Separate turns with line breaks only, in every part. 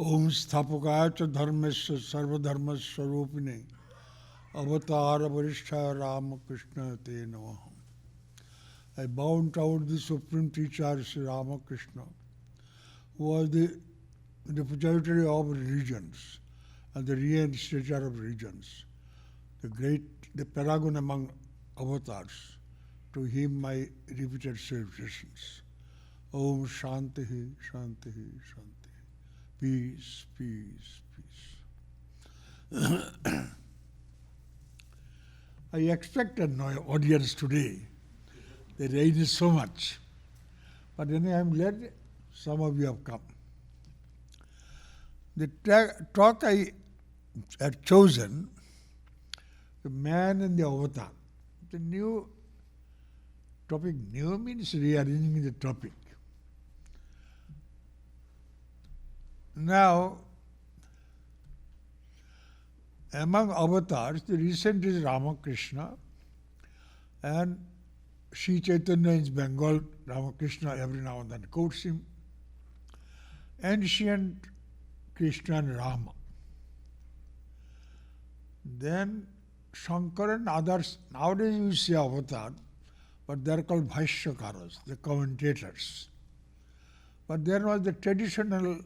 ओम स्थापकाय च धर्मस्य सर्वधर्मस्वरूपिणे अवतार वरिष्ठाय रामकृष्ण ते नमः. I bound out the Supreme Teacher Sri Ramakrishna, who was the repository of religions and the reinstator of religions, the paragon among avatars. To him my repeated salutations. Om Shanti, Shanti, Shanti. Peace, peace, peace. I expected no audience today. The rain is so much. But anyway, I am glad some of you have come. The talk I had chosen, the man and the avatar. The new topic, new means rearranging the topic. Now, among avatars, the recent is Ramakrishna, and Sri Chaitanya in Bengal, Ramakrishna every now and then quotes him. Ancient Krishna and Rama. Then Shankara and others, nowadays we say avatar, but they are called Bhashyakaras, the commentators. But there was the traditional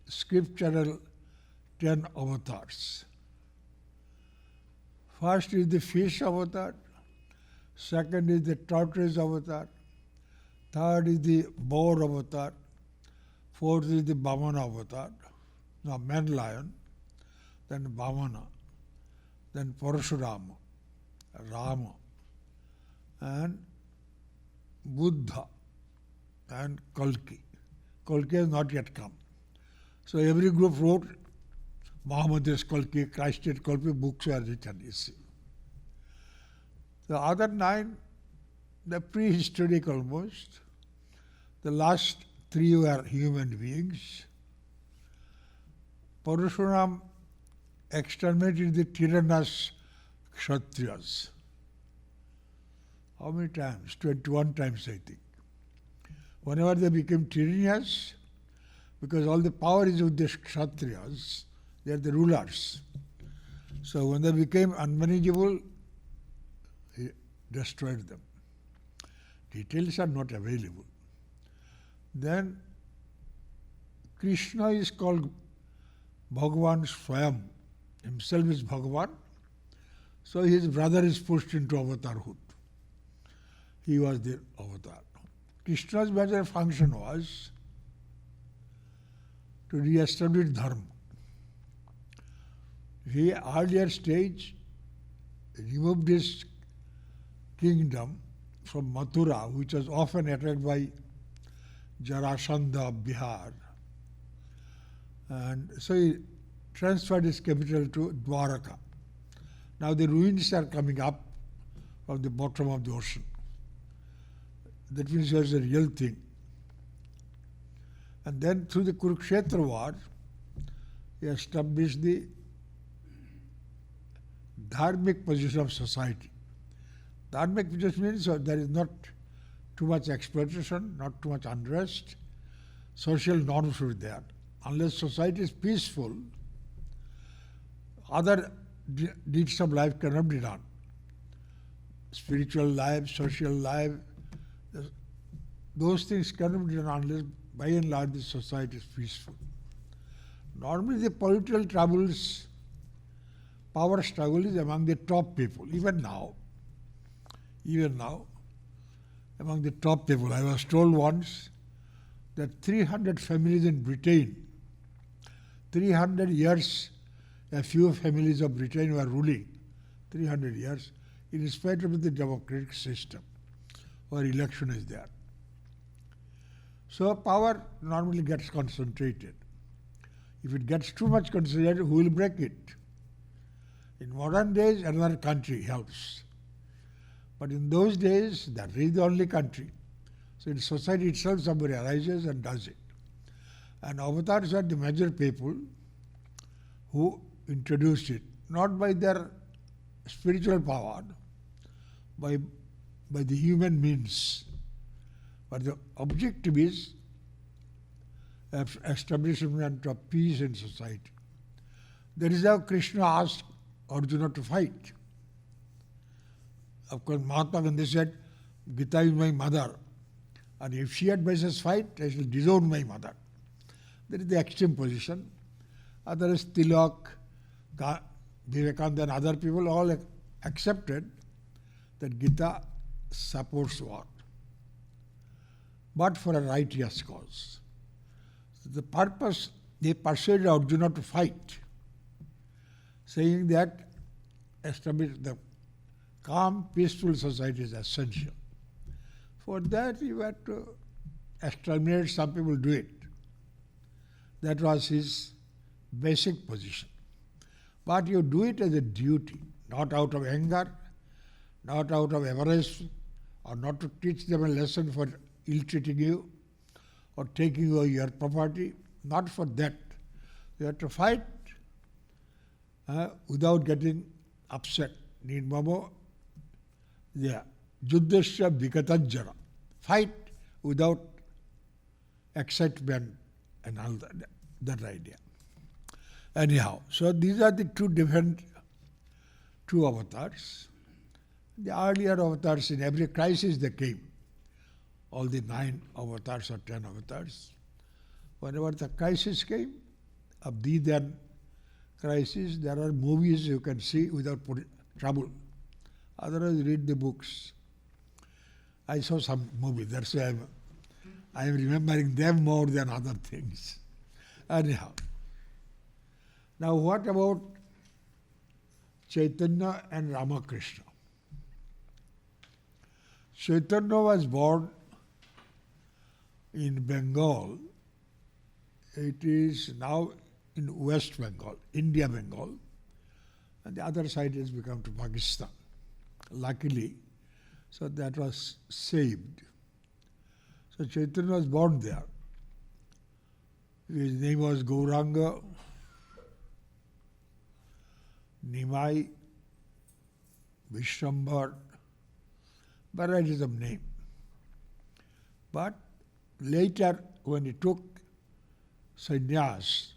scriptural 10 avatars. First is the fish avatar, second is the tortoise avatar, third is the boar avatar, fourth is the Vamana avatar, now man lion, then Vamana, then Parashurama, Rama, and Buddha, and Kalki. Kalki has not yet come. So every group wrote Muhammad is Kalki, Christ is Kalki, books were written, you see. The other 9, the prehistoric almost. The last 3 were human beings. Parashuram exterminated the tyrannous Kshatriyas. How many times? 21 times, I think. Whenever they became tyrannous, because all the power is with the Kshatriyas, they are the rulers. So when they became unmanageable, he destroyed them. Details are not available. Then Krishna is called Bhagavan Swayam. Himself is Bhagavan. So his brother is pushed into avatarhood. He was the avatar. Krishna's major function was to re-establish dharma. He earlier stage removed his kingdom from Mathura, which was often attacked by Jarasandha of Bihar. And so he transferred his capital to Dwaraka. Now the ruins are coming up from the bottom of the ocean. That means there's a real thing. And then through the Kurukshetra war, he established the dharmic position of society. Dharmic position means there is not too much exploitation, not too much unrest. Social norms should be there. Unless society is peaceful, other deeds of life cannot be done. Spiritual life, social life, those things cannot be done unless by and large the society is peaceful. Normally the political troubles, power struggle is among the top people, even now, among the top people. I was told once that 300 families in Britain, 300 years, a few families of Britain were ruling, 300 years, in spite of the democratic system, where election is there. So power normally gets concentrated. If it gets too much concentrated, who will break it? In modern days, another country helps. But in those days, that is the only country. So in society itself, somebody arises and does it. And avatars are the major people who introduced it, not by their spiritual power, by the human means. But the objective is establishment of peace in society. That is how Krishna asked Arjuna to fight. Of course, Mahatma Gandhi said, Gita is my mother, and if she advises fight, I shall disown my mother. That is the extreme position. Others, Tilak, Vivekananda and other people all accepted that Gita supports war, but for a righteous cause. The purpose, they persuaded Arjuna to fight, saying that establish the calm, peaceful society is essential. For that, you had to exterminate some people, do it. That was his basic position. But you do it as a duty, not out of anger, not out of avarice, or not to teach them a lesson for ill-treating you, or taking away your property, not for that. You have to fight without getting upset. Nirmamo, yeah. Juddhasya vikatajjara. Fight without excitement and all that idea. Anyhow, so these are the two avatars. The earlier avatars, in every crisis they came. All the 9 avatars or 10 avatars. Whenever the crisis came, of the then crisis, there are movies you can see without trouble. Otherwise, read the books. I saw some movies, that's why I am remembering them more than other things. Anyhow. Now what about Chaitanya and Ramakrishna? Chaitanya was born in Bengal. It is now in West Bengal, India Bengal. And the other side has become to Pakistan. Luckily, so that was saved. So Chaitanya was born there. His name was Gauranga, Nimai, Vishrambar, varieties of name. But later, when he took sannyas,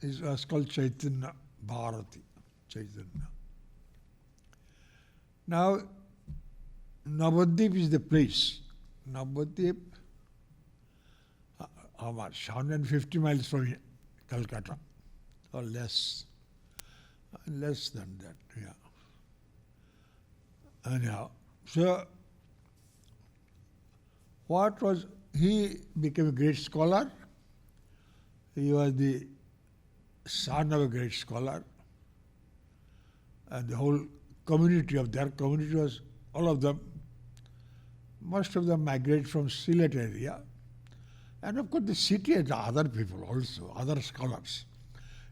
it was called Chaitanya Bharati, Chaitanya. Now, Navadvip is the place. Navadvip, how much? 150 miles from Calcutta, or less. Less than that, yeah. Anyhow, so what was, he became a great scholar. He was the son of a great scholar. And the whole community of their community was, all of them, most of them migrated from Sylhet area. And of course the city had other people also, other scholars.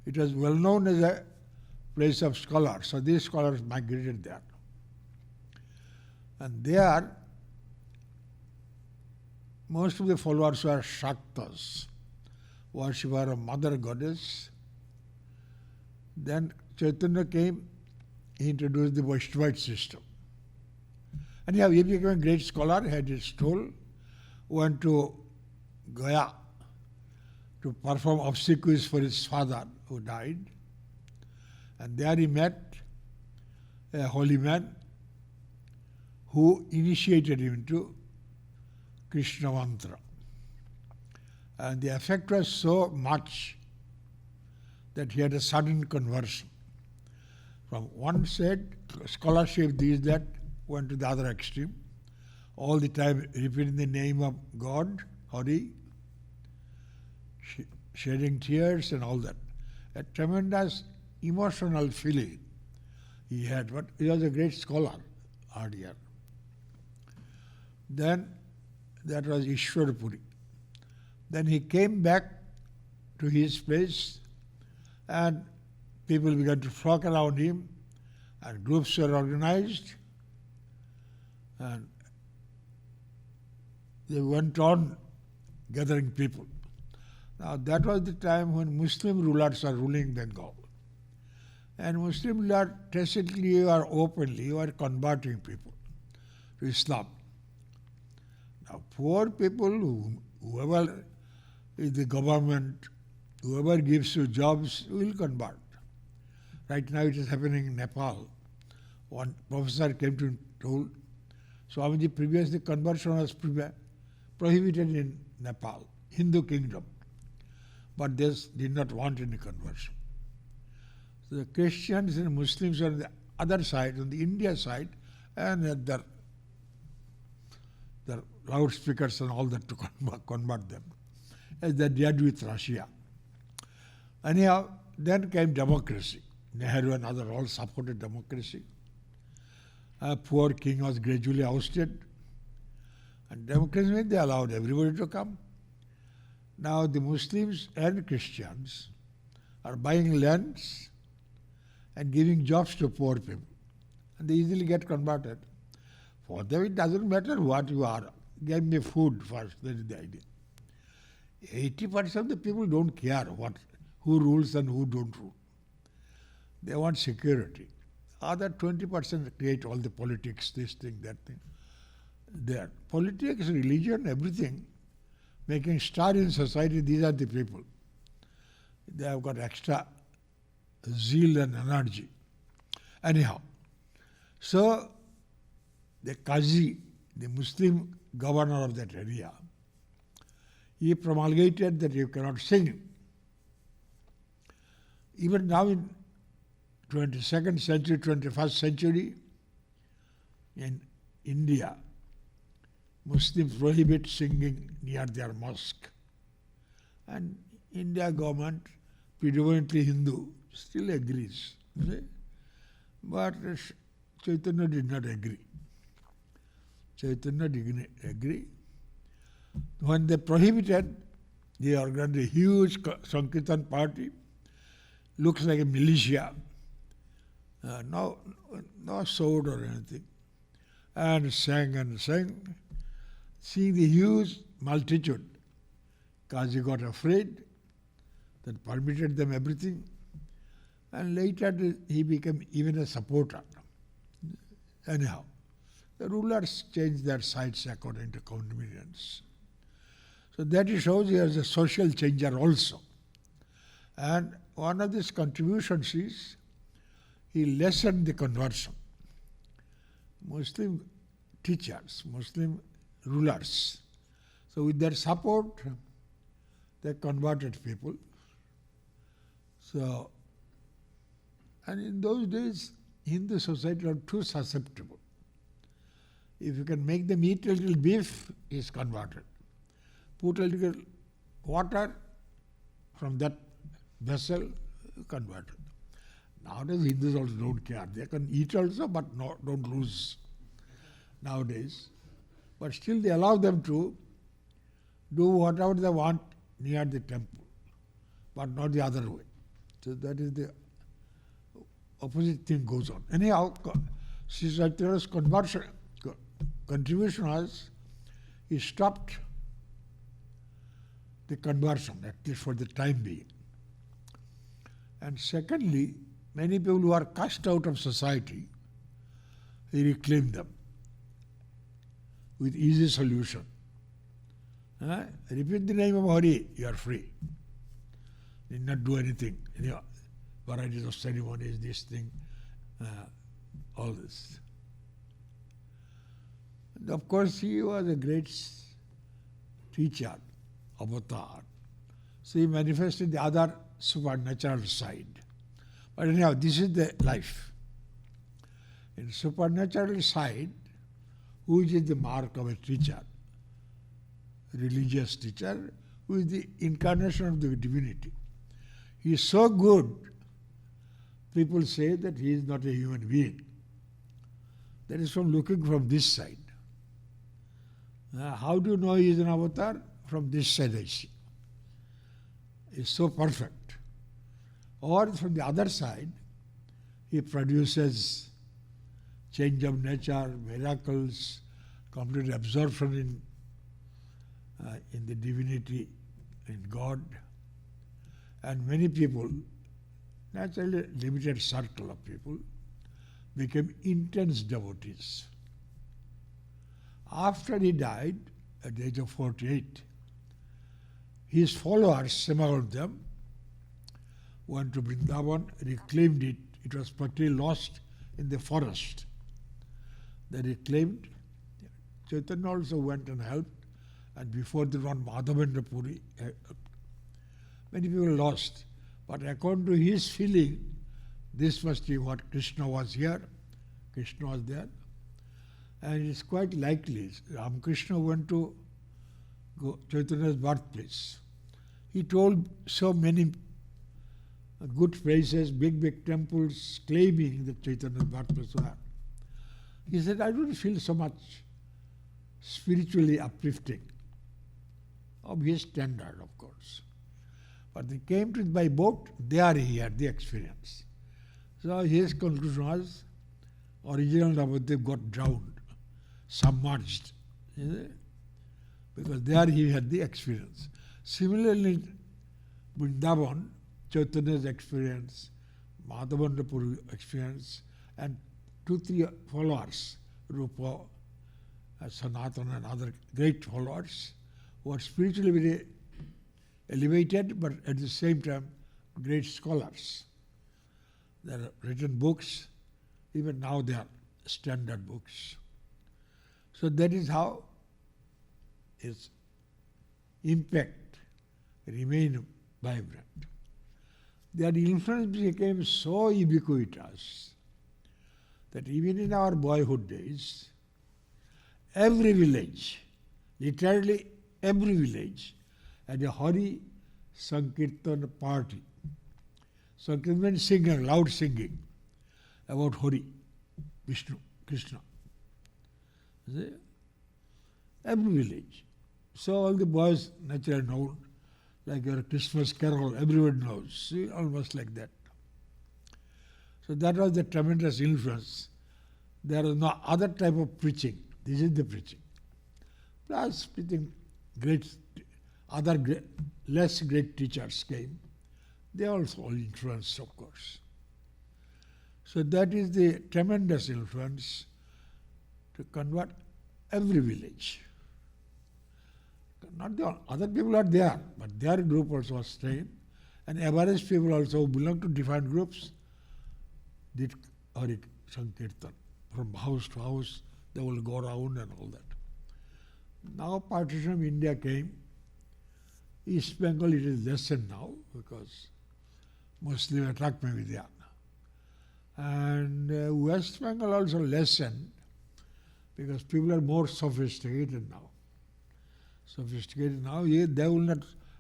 It was well known as a place of scholars, so these scholars migrated there. And there, most of the followers were Shaktas, worshipper of Mother Goddess. Then Chaitanya came, he introduced the Vaishnavite system. And he became a great scholar, he had his stole, went to Gaya to perform obsequies for his father who died. And there he met a holy man who initiated him into Krishna mantra. And the effect was so much that he had a sudden conversion. From one side, scholarship, this, that, went to the other extreme. All the time repeating the name of God, Hari, shedding tears and all that. A tremendous emotional feeling he had, but he was a great scholar earlier. Then that was Ishwarpuri. Then he came back to his place and people began to flock around him and groups were organized and they went on gathering people. Now that was the time when Muslim rulers were ruling Bengal. And Muslim rulers tacitly or openly were converting people to Islam. Now poor people, whoever if the government, whoever gives you jobs, will convert. Right now it is happening in Nepal. One professor came to told, Swamiji, previously conversion was prohibited in Nepal, Hindu kingdom. But they did not want any conversion. So the Christians and Muslims on the other side, on the India side, and their loudspeakers and all that to convert them, as they did with Russia. Anyhow, then came democracy. Nehru and others all supported democracy. A poor king was gradually ousted. And democracy means they allowed everybody to come. Now the Muslims and Christians are buying lands and giving jobs to poor people. And they easily get converted. For them it doesn't matter what you are. Give me food first, that is the idea. 80% of the people don't care who rules and who don't rule. They want security. Other 20% create all the politics, this thing, that thing. There. Politics, religion, everything, making star in society, these are the people. They have got extra zeal and energy. Anyhow, so the Qazi, the Muslim governor of that area, he promulgated that you cannot sing. Even now in 22nd century, 21st century, in India, Muslims prohibit singing near their mosque. And India government, predominantly Hindu, still agrees. But Chaitanya did not agree. Chaitanya did not agree. When they prohibited, they organized a huge Sankirtan party, looks like a militia, no sword or anything, and sang and sang. Seeing the huge multitude, Qazi got afraid, that permitted them everything, and later he became even a supporter. Anyhow, the rulers changed their sides according to convenience. So that shows he was a social changer also. And one of his contributions is he lessened the conversion. Muslim teachers, Muslim rulers. So with their support, they converted people. So, and in those days, Hindu society are too susceptible. If you can make them eat a little beef, he is converted. Put a little water from that vessel, converted. Nowadays, Hindus also don't care. They can eat also, but don't lose nowadays. But still they allow them to do whatever they want near the temple, but not the other way. So that is the opposite thing goes on. Anyhow, Sri Chaitanya's contribution was he stopped the conversion, at least for the time being. And secondly, many people who are cast out of society, he reclaimed them with easy solution. Repeat the name of Hari, you are free. Need not do anything. Varieties of ceremonies, this thing, all this. And of course, he was a great teacher, avatar. So he manifested the other supernatural side. But anyhow, this is the life. In supernatural side, which is the mark of a teacher, religious teacher, who is the incarnation of the divinity. He is so good, people say that he is not a human being. That is from looking from this side. How do you know he is an avatar? From this side I see. He is so perfect. Or from the other side, he produces change of nature, miracles, complete absorption in the divinity, in God. And many people, naturally a limited circle of people, became intense devotees. After he died, at the age of 48, his followers, some of them, went to Vrindavan, reclaimed it. It was practically lost in the forest. They reclaimed. Chaitanya also went and helped. And before the one Madhavendra Puri, many people lost. But according to his feeling, this must be what Krishna was here, Krishna was there. And it's quite likely Ramakrishna went to Chaitanya's birthplace. He told so many good places, big temples, claiming that Chaitanya's birthplace was. He said, I don't feel so much spiritually uplifting. Of his standard, of course. But they came to it by boat, there he had the experience. So his conclusion was, original Navadev got drowned, submerged. Because there he had the experience. Similarly, Vrindavan, Chaitanya's experience, Madhavendra Puri experience, and 2-3 followers, Rupa, Sanatana and other great followers, who are spiritually very elevated, but at the same time great scholars. There are written books, even now they are standard books. So that is how its impact remained vibrant. Their influence became so ubiquitous that even in our boyhood days, every village, literally every village, had a Hari Sankirtan party. Sankirtan means singing, loud singing about Hari, Vishnu, Krishna. See? Every village. So all the boys naturally know, like your Christmas carol, everyone knows. See, almost like that. So that was the tremendous influence. There was no other type of preaching. This is the preaching. Plus, preaching less great teachers came. They also all influenced, of course. So that is the tremendous influence to convert every village. Not the other people are there, but their group also was trained. And average people also who belong to different groups did Hari Sankirtan. From house to house, they will go around and all that. Now partition of India came. East Bengal it is lessened now because Muslim attack may be there. And West Bengal also lessened because people are more sophisticated now. They will not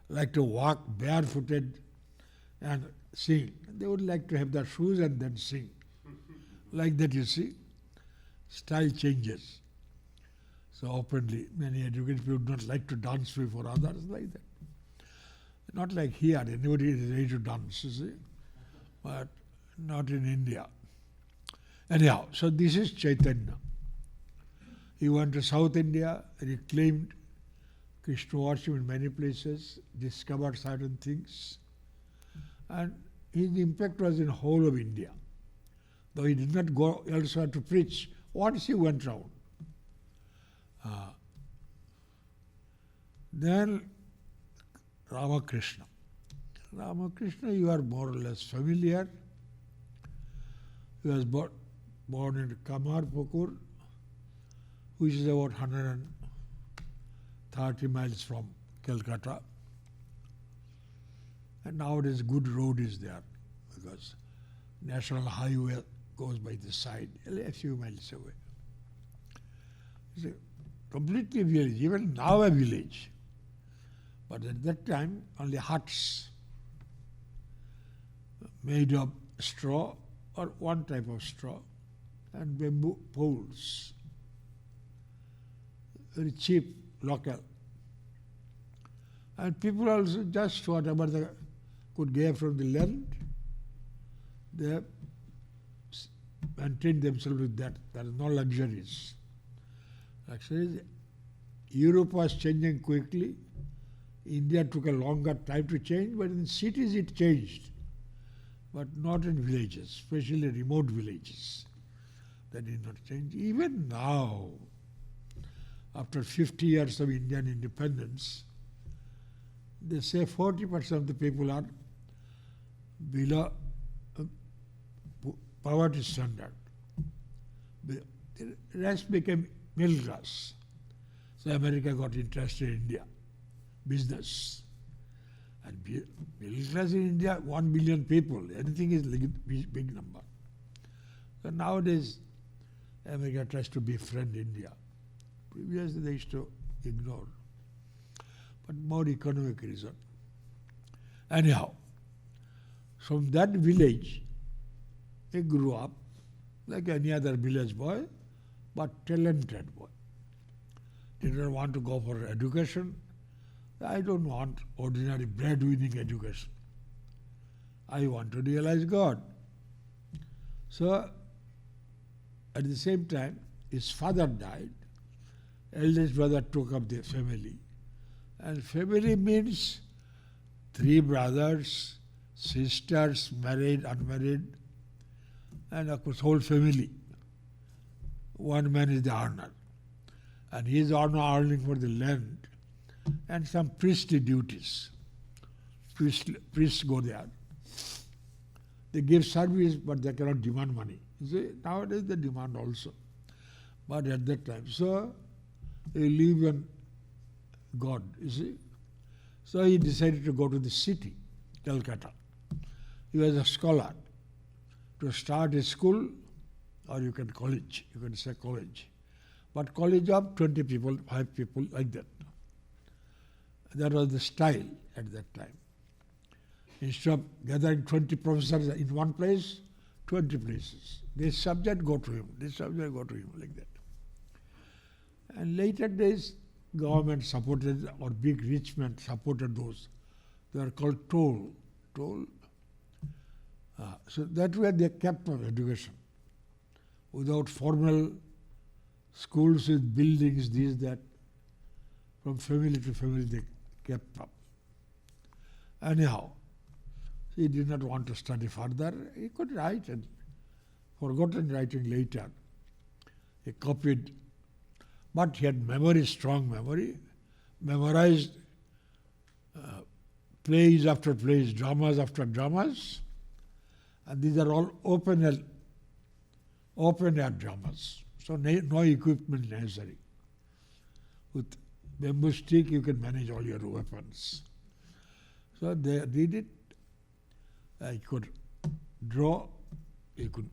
like to walk barefooted and sing. They would like to have their shoes and then sing. Like that, you see, style changes. So openly, many educated people would not like to dance before others like that. Not like here, anybody is ready to dance, you see, but not in India. Anyhow, so this is Chaitanya. He went to South India, reclaimed Krishna worship in many places, discovered certain things, and his impact was in whole of India. Though he did not go elsewhere to preach, once he went round. Then Ramakrishna. Ramakrishna, you are more or less familiar. He was born in Kamarpukur, which is about 130 miles from Calcutta. And nowadays good road is there because national highway goes by the side, a few miles away. It's a completely village, even now a village. But at that time, only huts made of straw or one type of straw and bamboo poles. Very cheap, local. And people also just whatever they could get from the land, they maintained themselves with that. There are no luxuries. Actually, Europe was changing quickly. India took a longer time to change, but in cities it changed. But not in villages, especially remote villages. That did not change. Even now, after 50 years of Indian independence, they say 40% of the people are below poverty standard. The rest became middle class. So America got interested in India, business. And middle class in India, 1 billion people, anything is a big number. So nowadays, America tries to befriend India. Previously they used to ignore. But more economic reason. Anyhow, from that village, he grew up like any other village boy, but talented boy. Didn't want to go for education. I don't want ordinary bread-winning education. I want to realize God. So, at the same time, his father died. Eldest brother took up the family. And family means 3 brothers, sisters, married, unmarried, and of course whole family. One man is the earner. And he is earning for the land and some priestly duties. Priests go there. They give service, but they cannot demand money. You see, nowadays they demand also. But at that time, so they live in God, you see. So he decided to go to the city, Calcutta. He was a scholar. To start a school, or you can say college. But college of 20 people, 5 people, like that. That was the style at that time. Instead of gathering 20 professors in one place, 20 places. This subject go to him, this subject go to him, like that. And later days, government supported, or big rich men supported those. They are called toll. So that way they kept up education. Without formal schools with buildings, this, that, from family to family they kept up. Anyhow, he did not want to study further. He could write and forgotten writing later. He copied, but he had memory, strong memory, memorized plays after plays, dramas after dramas, and these are all open air dramas. So no equipment necessary. With bamboo stick you can manage all your weapons. So they did it. He could draw, he could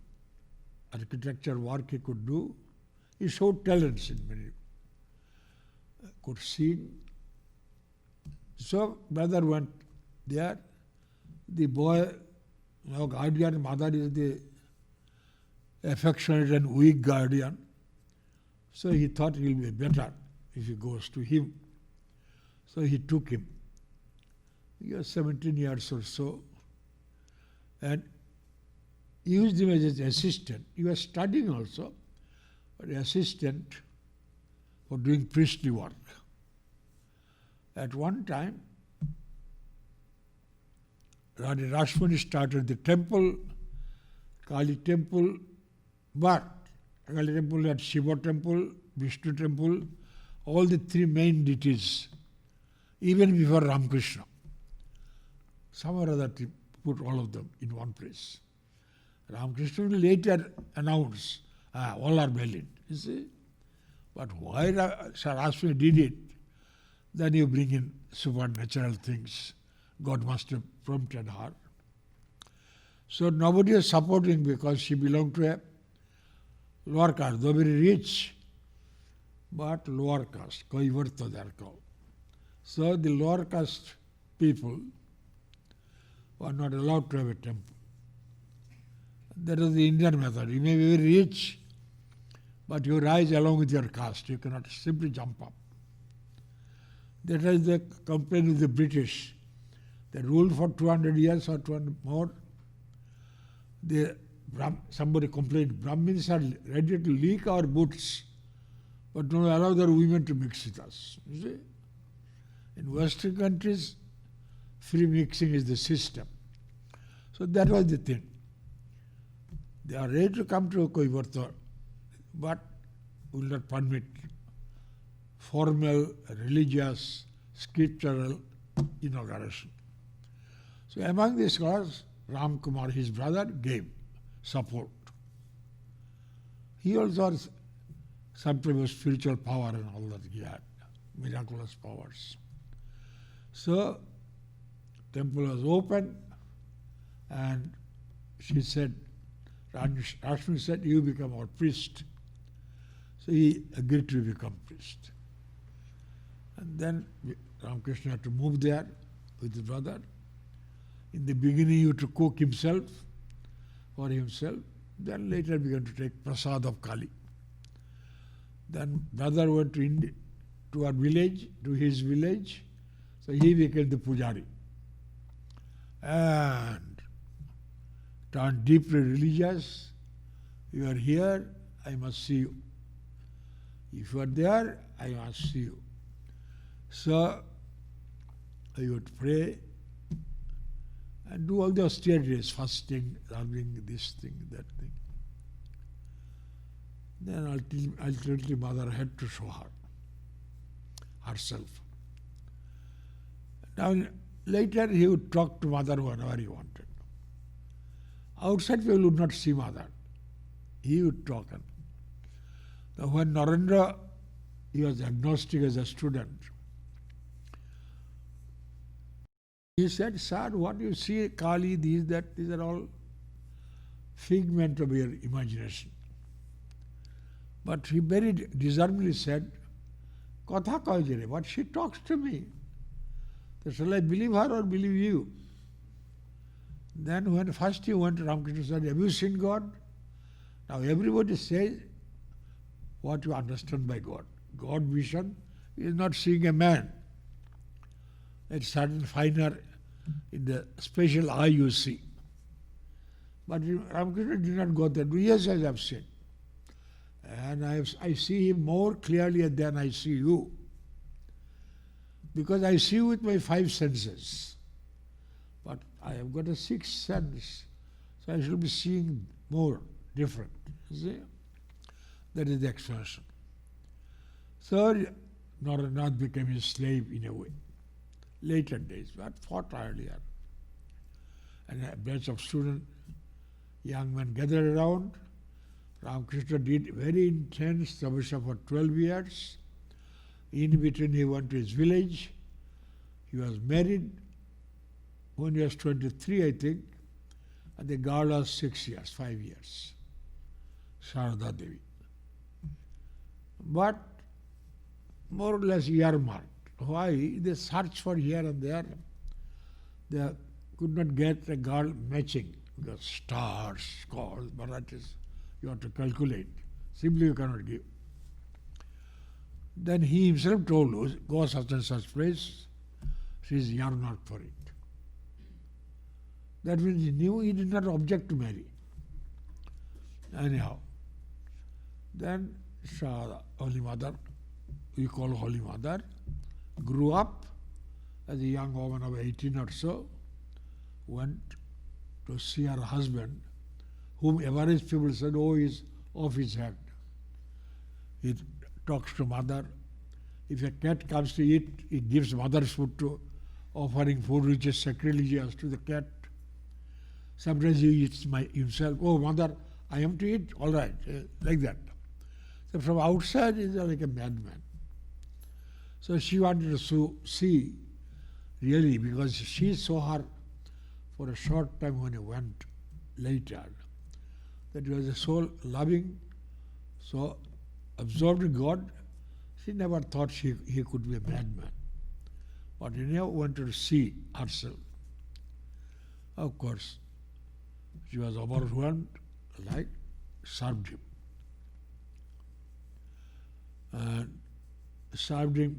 architecture work he could do. He showed talents in many. Could sing. So brother went there. The boy, guardian, mother is the affectionate and weak guardian. So he thought he will be better if he goes to him. So he took him. He was 17 years or so, and used him as his assistant. He was studying also, but assistant for doing priestly work. At one time, Rani Rashmani started the temple, Kali temple, but Kali temple had Shiva temple, Vishnu temple, all the 3 main deities, even before Ramakrishna. Some or other put all of them in one place. Ramakrishna will later announce, all are valid, you see. But why Saraswati did it, then you bring in supernatural things. God must have prompted her. So nobody is supporting because she belonged to a lower caste, though very rich, but lower caste, Kaivarta they are called. So the lower caste people were not allowed to have a temple. That is the Indian method. You may be very rich, but you rise along with your caste. You cannot simply jump up. That is the complaint with the British. They ruled for 200 years or 200 more. Somebody complained, Brahmins are ready to lick our boots, but don't allow their women to mix with us. You see? In Western countries, free mixing is the system. So that was the thing. They are ready to come to Kaivarta, but will not permit formal, religious, scriptural inauguration. So among the scholars, Ram Kumar, his brother, gave support. He also has some type of spiritual power and all that he had, miraculous powers. So temple was open and she said, Rashmi said, you become our priest. So he agreed to become priest. And then Ramakrishna had to move there with his brother. In the beginning he used to cook himself, for himself. Then later began to take prasad of Kali. Then brother went to our village, to his village. So he became the pujari. And turned deeply religious. You are here, I must see you. If you are there, I must see you. So I would pray and do all the austerities, fasting, serving, this thing, that thing. Then ultimately mother had to show herself. Now later he would talk to mother whenever he wanted. Outside people would not see mother. He would talk. Now when Narendra, he was agnostic as a student, he said, sir, what you see, Kali, these are all figment of your imagination. But he very discernibly said, Katha kaujere, but she talks to me. So shall I believe her or believe you? Then when first he went to Ramakrishna said, have you seen God? Now everybody says what you understand by God. God vision is not seeing a man. It's certain finer in the special eye you see. But Ramakrishna did not go there. Yes, I have seen. And I see him more clearly than I see you. Because I see with my 5 senses. But I have got a 6th sense. So I should be seeing more different. You see? That is the explanation. So Naranath became his slave in a way. Later days, but fought earlier. And a batch of students, young men gathered around. Ramakrishna did very intense tapasya for 12 years. In between he went to his village. He was married when he was 23, I think, and the girl was 5 years. Sharada Devi. But more or less earmarked. Why? They searched for here and there. They could not get a girl matching because stars, scores, varieties, you have to calculate. Simply you cannot give. Then he himself told us, go such and such place, she is earmarked for it. That means he knew he did not object to marry. Anyhow, then Holy Mother, we call Holy Mother, grew up as a young woman of 18 or so, went to see her husband, whom average people said, oh, he's off his head. He talks to mother. If a cat comes to eat, he gives mother's food to offering food which is sacrilegious to the cat. Sometimes he eats himself. Oh, mother, I am to eat? All right, like that. So from outside, he's like a madman. So she wanted to see, really, because she saw her for a short time when he went later, that he was so loving, so absorbed in God, she never thought he could be a madman. But he never wanted to see herself. Of course, she was overwhelmed, like served him. And served him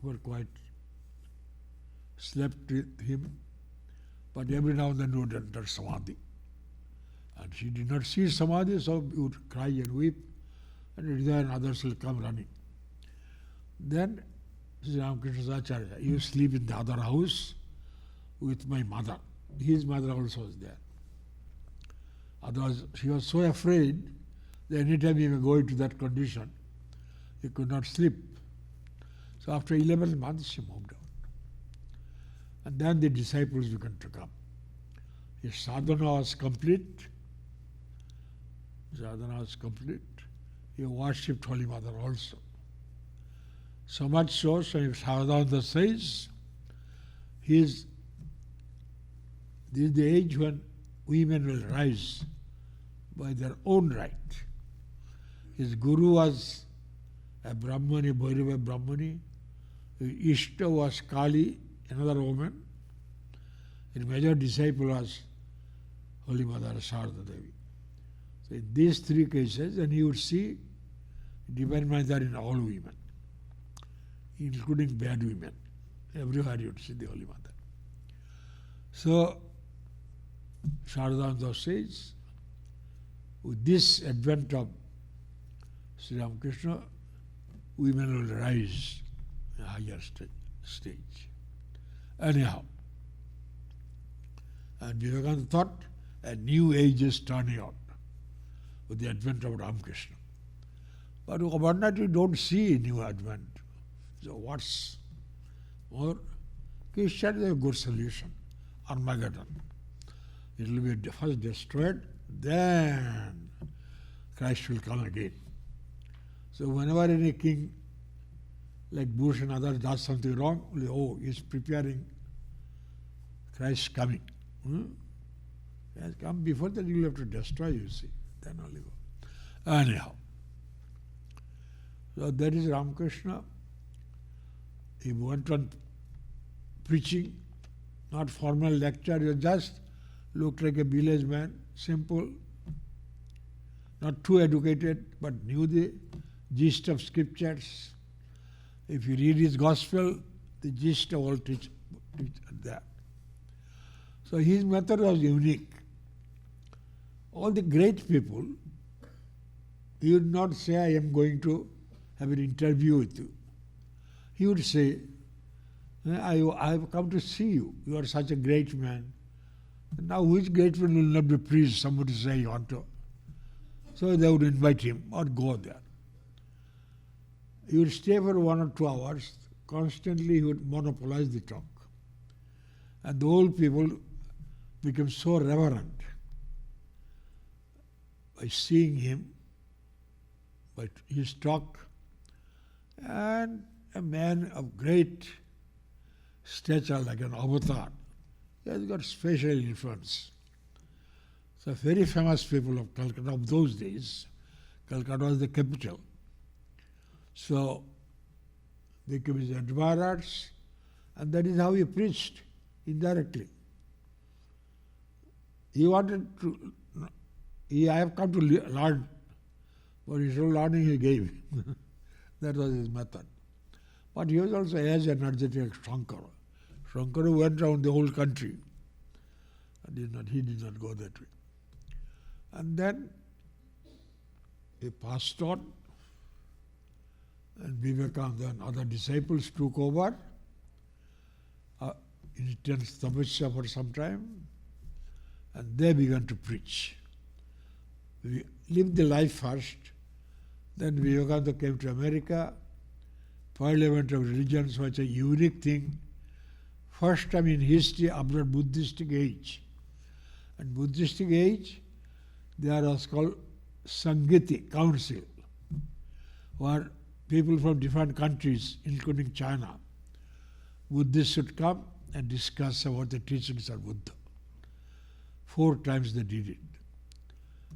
for quite, slept with him, but every now and then would enter Samadhi. And she did not see Samadhi, so he would cry and weep, and Hridaya and others will come running. Then Sri Ramakrishna Acharya, you sleep in the other house with my mother. His mother also was there. Otherwise, she was so afraid that anytime he may go into that condition, he could not sleep. So after 11 months, she moved out. And then the disciples began to come. His sadhana was complete. Sadhana was complete. He worshipped Holy Mother also. So much so, Swami Sahadananda says, this is the age when women will rise by their own right. His guru was a Brahmani, Bhairava Brahmani. His Ishta was Kali, another woman. His major disciple was Holy Mother Sarada Devi. So in these three cases, and you would see Divine Mother in all women, including bad women. Everywhere you would see the Holy Mother. So, Sharadananda says, with this advent of Sri Ramakrishna, women will rise in a higher stage. Anyhow, and Vivekananda thought a new age is turning out with the advent of Ramakrishna. But overnight you don't see new advent. So what's more? Christian is a good solution. Armageddon. It will be first destroyed, then Christ will come again. So whenever any king like Bush and others does something wrong, he's preparing Christ's coming. He has come before that, you will have to destroy, you see. Then only go. Anyhow. So that is Ramakrishna. He went on preaching, not formal lecture, he just looked like a village man, simple, not too educated, but knew the gist of scriptures. If you read his gospel, the gist of all teach that. So his method was unique. All the great people, he would not say, I am going to have an interview with you. He would say, I have come to see you. You are such a great man. Now which great man will not be pleased? Somebody say you want to. So they would invite him or go there. He would stay for 1 or 2 hours. Constantly he would monopolize the talk. And the old people became so reverent by seeing him, by his talk, and a man of great stature like an avatar. He has got special influence. So very famous people of Calcutta of those days. Calcutta was the capital. So they became his admirers, and that is how he preached indirectly. He wanted to, I have come to learn, but his own learning he gave. That was his method. But he was also as energetic as Shankara. Shankara went around the whole country. He did not go that way. And then he passed on, and Vivekananda and other disciples took over intense tapasya for some time, and they began to preach. We lived the life first, then Vivekananda came to America. Parliament of Religions was a unique thing. First time in history after Buddhistic age. And Buddhistic age, there was called Sangiti Council, where people from different countries, including China, Buddhists should come and discuss about the teachings of Buddha. 4 times they did it.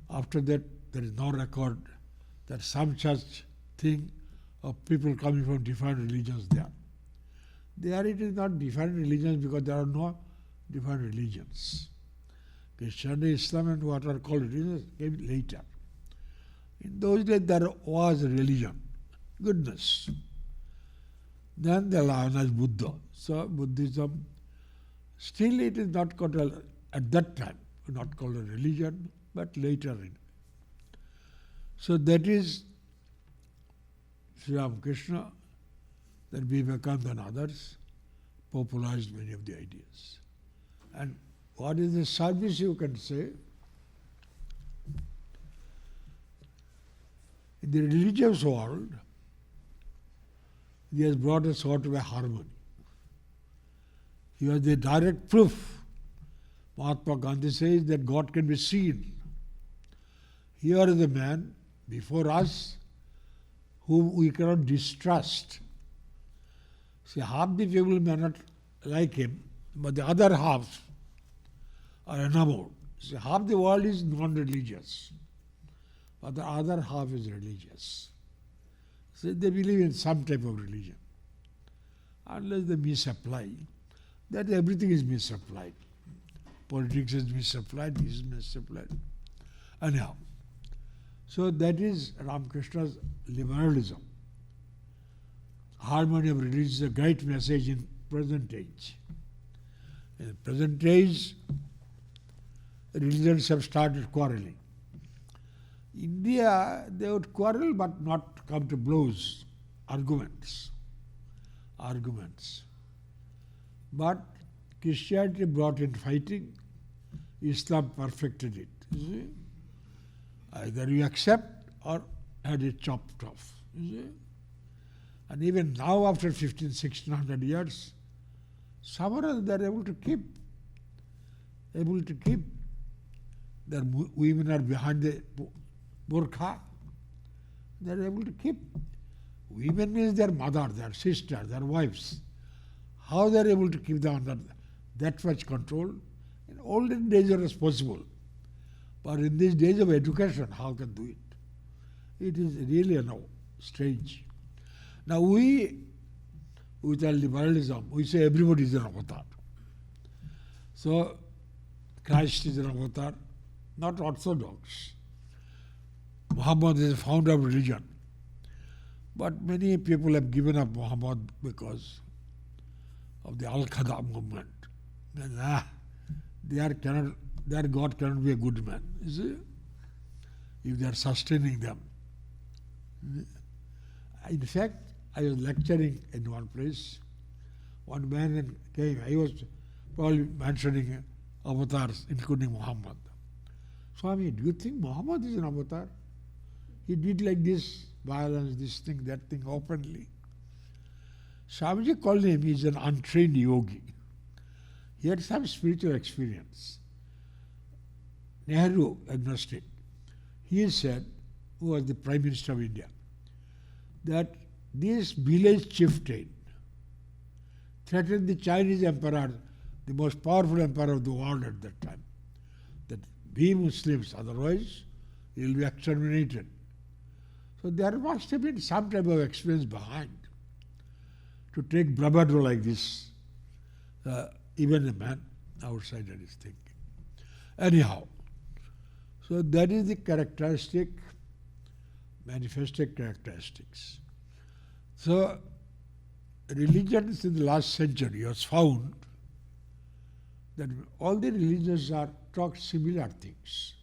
After that, there is no record that some such thing of people coming from different religions there. There it is not different religions because there are no different religions. Christianity, Islam and what are called religions came later. In those days there was a religion, goodness. Then they learned as Buddha. So Buddhism, still it is not called, at that time, not called a religion, but later. So that is Sri Ramakrishna, that Vivekananda and others popularized many of the ideas. And what is the service you can say? In the religious world, he has brought a sort of a harmony. He was the direct proof. Mahatma Gandhi says that God can be seen. Here is a man before us whom we cannot distrust. See, half the people may not like him, but the other half are enamored. See, half the world is non-religious, but the other half is religious. So they believe in some type of religion. Unless they misapply, that everything is misapplied. Politics is misapplied, this is misapplied. Anyhow, so that is Ramakrishna's liberalism. Harmony of religion is a great message in present age. In present age, religions have started quarreling. India, they would quarrel but not come to blows, arguments. But Christianity brought in fighting, Islam perfected it. You see? Either you accept or had it chopped off. You see? And even now, after 1600 years, somehow they are able to keep. Their women are behind the burqa. They are able to keep. Women means their mother, their sister, their wives. How they are able to keep them under that much control? In olden days it was possible. But in these days of education, how can do it? It is really strange. Now we, with our liberalism, we say everybody is an avatar. So Christ is an avatar, not orthodox. Muhammad is the founder of religion. But many people have given up Muhammad because of the Al-Qaeda movement. And, their God cannot be a good man, you see, if they are sustaining them. In fact, I was lecturing in one place. One man came, he was probably mentioning avatars, including Muhammad. Swami, do you think Muhammad is an avatar? He did like this, violence, this thing, that thing, openly. Swamiji called him, he is an untrained yogi. He had some spiritual experience. Nehru, agnostic, he said, who was the Prime Minister of India, that this village chieftain threatened the Chinese emperor, the most powerful emperor of the world at that time, that be Muslims, otherwise you will be exterminated. So there must have been some type of experience behind to take bravado like this. Even a man outsider is thinking. Anyhow, so that is the characteristic, manifested characteristics. So religions in the last century was found that all the religions are taught similar things.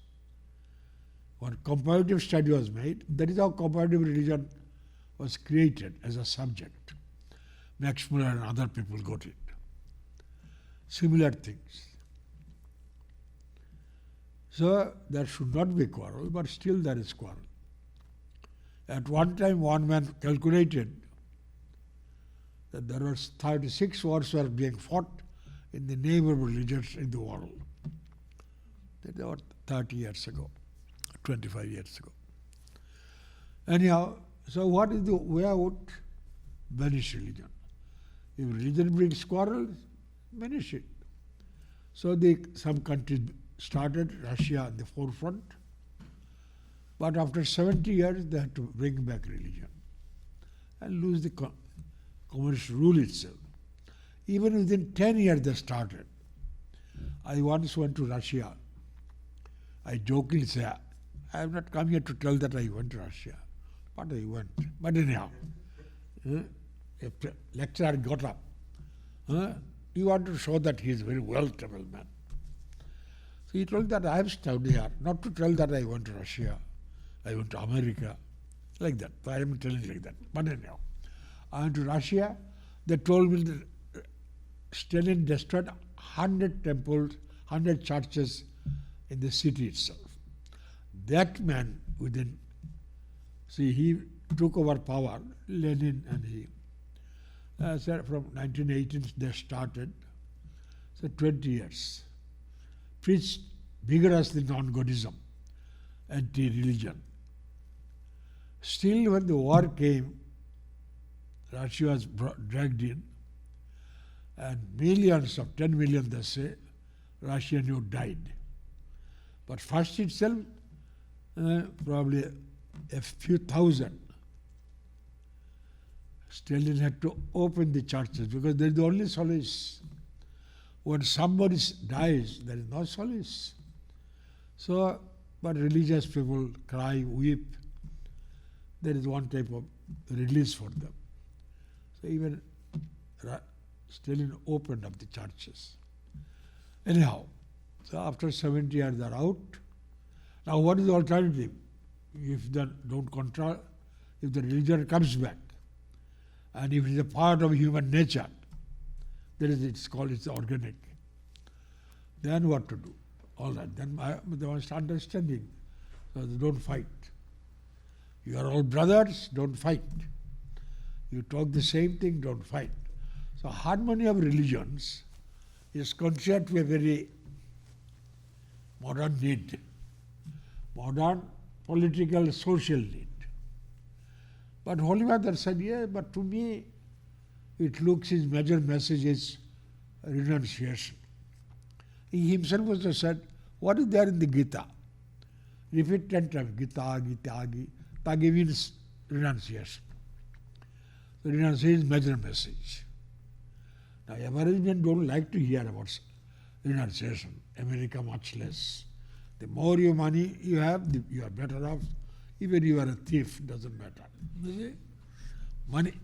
When comparative study was made, that is how comparative religion was created as a subject. Max Muller and other people got it. Similar things. So there should not be quarrel, but still there is quarrel. At one time, one man calculated that there were 36 wars were being fought in the name of religions in the world. That was 30 years ago, 25 years ago. Anyhow, so what is the way out? Banish religion. If religion brings quarrel, banish it. So some countries started, Russia at the forefront, but after 70 years they had to bring back religion and lose the communist rule itself. Even within 10 years they started. I once went to Russia. I jokingly say, I have not come here to tell that I went to Russia, but I went. But anyhow, a lecturer got up. He wanted to show that he is a very well-traveled man. So he told that I have studied here, not to tell that I went to Russia, I went to America, like that. So I am telling like that. But anyhow, I went to Russia. They told me that Stalin destroyed 100 temples, 100 churches in the city itself. That man he took over power, Lenin and he. From 1918 they started So 20 years. Preached vigorously non-Godism, anti-religion. Still, when the war came, Russia was dragged in, and millions of 10 million, they say, Russian youth died. But first itself, probably a few thousand. Stalin had to open the churches because there is the only solace. When somebody dies, there is no solace. So, but religious people cry, weep. There is one type of release for them. So even Stalin opened up the churches. Anyhow, so after 70 years they are out. Now what is the alternative? If they don't control, if the religion comes back, and if it is a part of human nature, that is, it's organic. Then what to do? All right, then they must understanding. So they don't fight. You are all brothers, don't fight. You talk the same thing, don't fight. So harmony of religions is considered to be a very modern need, modern political, social need. But Holy Mother said, yeah, but to me, it looks his major message is renunciation. He himself also said, what is there in the Gita? Repeat 10 times, Gita, Gita, Gita. Tagi means renunciation. So renunciation is major message. Now average men don't like to hear about renunciation. America much less. The more money you have, you are better off. Even you are a thief, doesn't matter. You see? Money.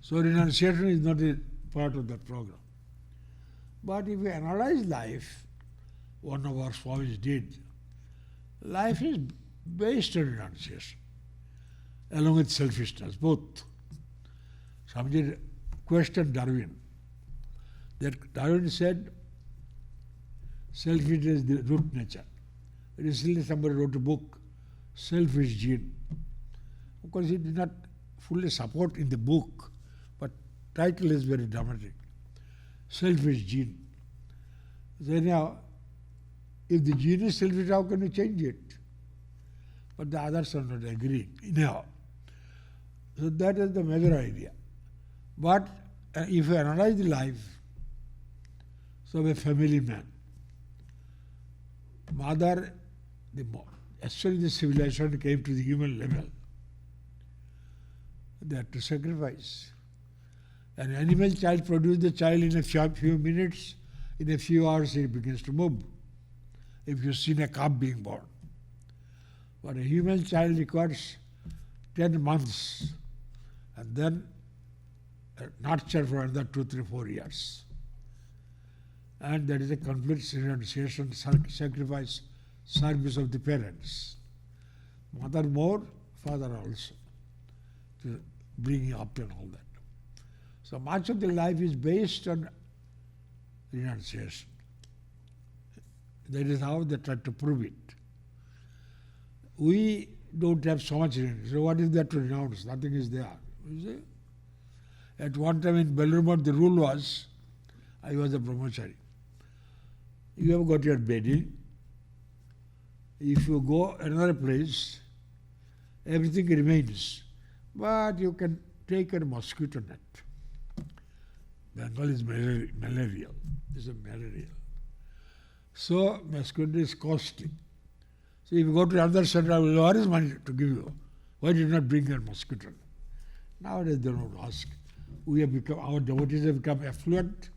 So renunciation is not a part of that program. But if you analyze life, one of our Swamis did, life is based on renunciation, along with selfishness, both. Somebody questioned Darwin. That Darwin said, selfishness is the root nature. Recently somebody wrote a book, Selfish Gene. Of course, he did not fully support in the book, but title is very dramatic. Selfish gene. So now, if the gene is selfish, how can you change it? But the others are not agreeing. Anyhow, so that is the major idea. But if you analyze the life, so a family man, mother, actually the civilization came to the human level. They had to sacrifice. An animal child produces the child in a few minutes, in a few hours it begins to move. If you've seen a calf being born. But a human child requires 10 months and then nurture for another 2, 3, 4 years. And that is a complete renunciation, sacrifice, service of the parents. Mother more, father also, to bring up and all that. So much of the life is based on renunciation. That is how they try to prove it. We don't have so much renunciation. So what is there to renounce? Nothing is there. You see? At one time in Belur, the rule was, I was a brahmachari. You have got your bedding. If you go another place, everything remains. But you can take a mosquito net. Bengal is malarial. This is malarial. So mosquito is costly. So if you go to another center, where is money to give you? Why did you not bring a mosquito? Nowadays they don't ask. We have become, our devotees have become affluent,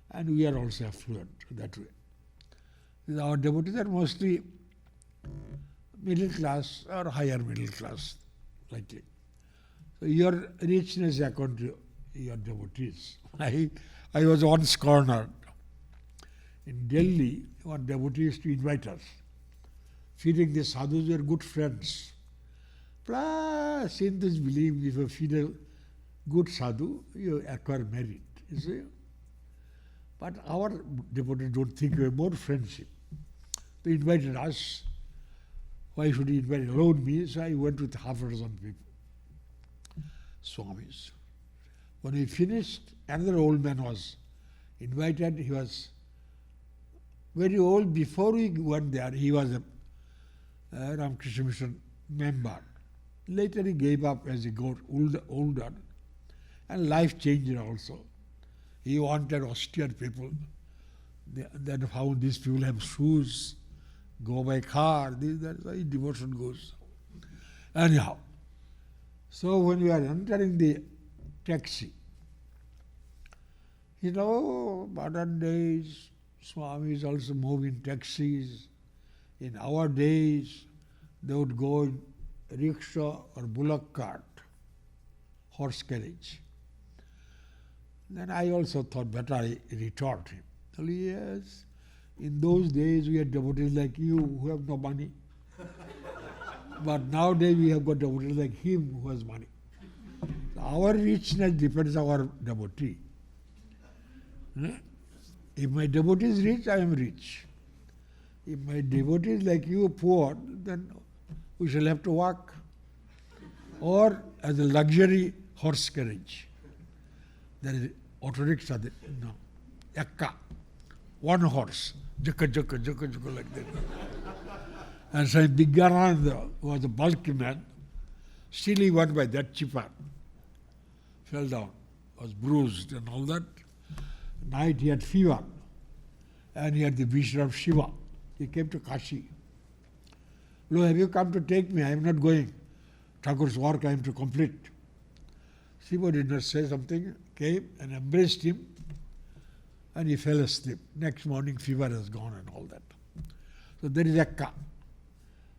and we are also affluent that way. Our devotees are mostly middle class or higher middle class, likely. So your richness according to your devotees. I was once cornered. In Delhi, one devotee used to invite us, feeding the sadhus were good friends. Plus, in this belief, if you feed a good sadhu, you acquire merit, you see. But our devotees don't think we have more friendship. They invited us. Why should he invite alone me? So I went with half a dozen people, Swamis. When we finished, another old man was Invited, he was very old. Before we went there, he was a Ramakrishna Mission member. Later he gave up as he got older, and life changed also. He wanted austere people. Then found these people have shoes, go by car, that's how devotion goes. Anyhow, so when we are entering the taxi, modern days, Swamis also move in taxis. In our days, they would go in rickshaw or bullock cart, horse carriage. Then I also thought better I retort him. Yes, in those days we had devotees like you who have no money. But nowadays we have got devotees like him who has money. Our richness depends on our devotee. If my devotee is rich, I am rich. If my devotee is like you poor, then we shall have to walk. Or as a luxury horse carriage. There is auto rickshaw, no, yakka, one horse, jukka like that. And so Bigyananda was a bulky man, still he went by that cheaper. Fell down, was bruised and all that. Night he had fever, and he had the vision of Shiva. He came to Kashi. Lo, have you come to take me? I am not going. Thakur's work I am to complete. Shiva did not say something, came and embraced him, and he fell asleep. Next morning fever has gone and all that. So there is akka.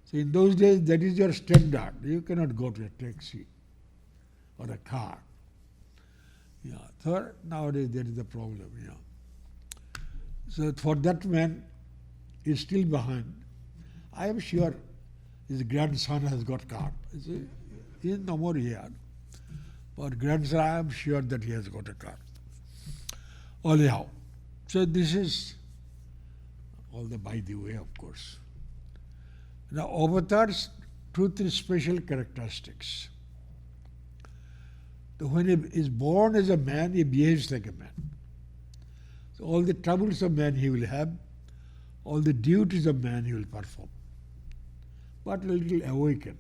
So in those days that is your standard. You cannot go to a taxi or a car. Yeah. So nowadays there is a problem. Yeah. So for that man, he is still behind. I am sure his grandson has got car. He is no more here. But grandson, I am sure that he has got a car. Anyhow, so this is all the by the way, of course. Now, avatars, two, three special characteristics. So when he is born as a man, he behaves like a man. So all the troubles of man he will have, all the duties of man he will perform. But a little awakened.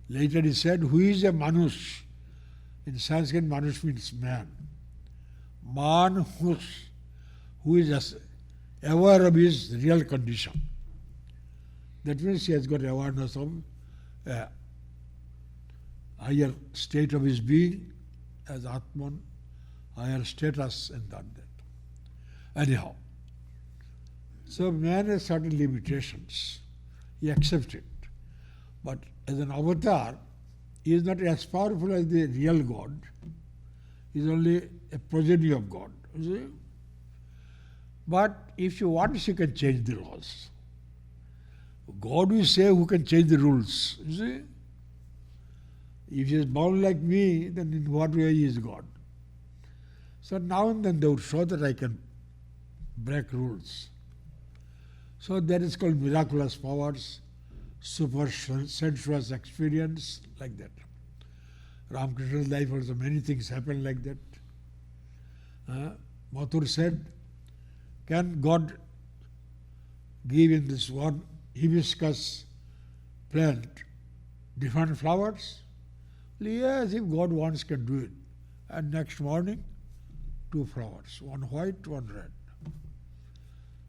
Later he said, who is a manush? In Sanskrit, manush means man. Manhush, who is aware of his real condition. That means he has got awareness of a higher state of his being as Atman, higher status and that. Anyhow, so man has certain limitations. He accepts it. But as an avatar, he is not as powerful as the real God. He is only a progeny of God. You see? But if you want, you can change the laws. God will say who can change the rules. You see? If he is born like me, then in what way he is God? So now and then they would show that I can break rules. So that is called miraculous powers, super sensuous experience, like that. Ramakrishna's life also many things happen like that. Mathur said, can God give in this one hibiscus plant different flowers? Yes, if God wants, can do it. And next morning, 2 flowers, one white, one red.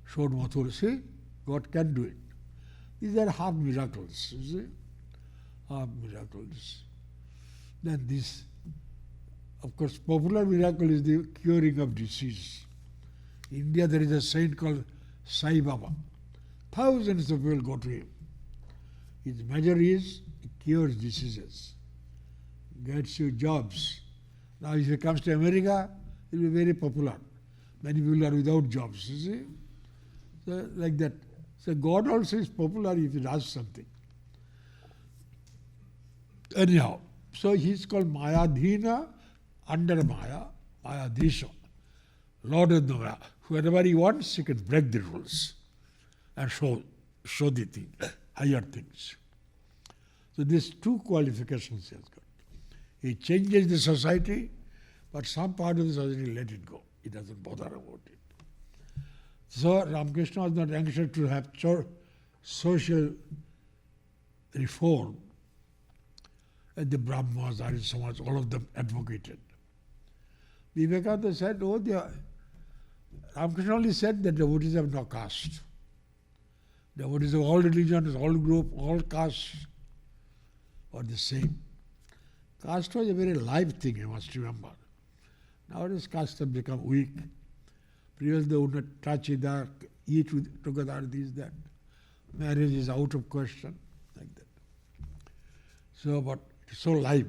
Showed Mathur, see, God can do it. These are half miracles, you see, half miracles. Then this, of course, popular miracle is the curing of disease. In India there is a saint called Sai Baba. Thousands of people go to him. His measure is he cures diseases, gets you jobs. Now if he comes to America, he will be very popular. Many people are without jobs, you see. So like that. So God also is popular if he does something. Anyhow, so he is called Mayadhina, under Maya, Mayadhisha, Lord of the Maya. Wherever he wants, he can break the rules and show the thing, higher things. So these 2 qualifications he has got. He changes the society, but some part of the society let it go. He doesn't bother about it. So Ramakrishna was not anxious to have social reform. And the Brahmas, Arya Samaj, all of them advocated. Vivekananda said, Ramakrishna only said that devotees have no caste. Devotees of all religions, all groups, all castes are the same. Caste was a very live thing, you must remember. Nowadays castes have become weak. Previously they would not touch either, eat together, this, that. Marriage is out of question, like that. So, but it's so live.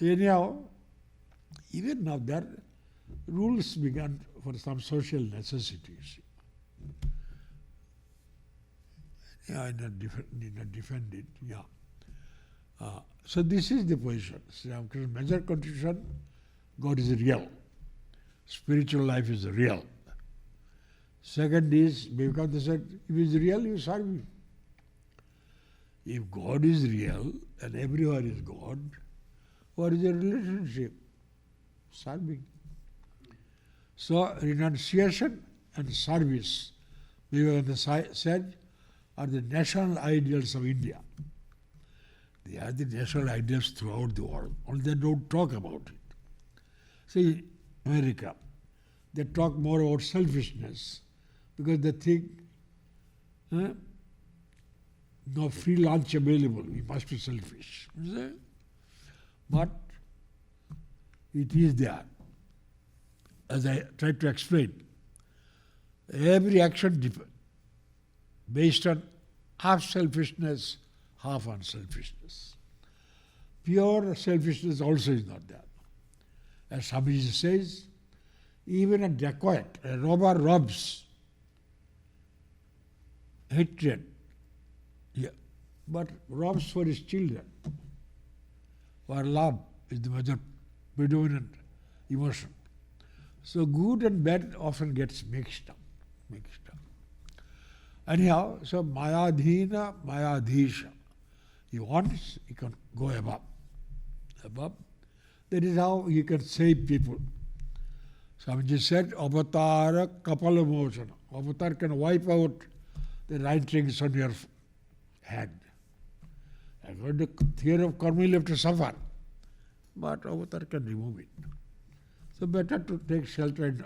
Anyhow, even now there rules began for some social necessities. Yeah, I need not defend it. Yeah. So this is the position. Major contribution, God is real. Spiritual life is real. Second is, Vivekananda said, if he is real, you serve him. If God is real and everywhere is God, what is the relationship? Serving. So renunciation and service, Vivekananda said, are the national ideals of India. They are the national ideals throughout the world. Only they don't talk about it. See, America, they talk more about selfishness because they think no free lunch available, we must be selfish. But it is there. As I tried to explain, every action based on half selfishness, half unselfishness. Pure selfishness also is not there. As Swamiji says, even a dacoit, a robber robs. Hatred. Yeah. But robs for his children. Or love is the major predominant emotion. So good and bad often gets mixed up. Anyhow, so Mayadhina, Mayadhisha. He wants, he can go above. That is how you can save people. Swamiji said, Avatara Kapala Mochana. Avatar can wipe out the writings on your head. According to the theory of karma, you have to suffer. But Avatar can remove it. So better to take shelter and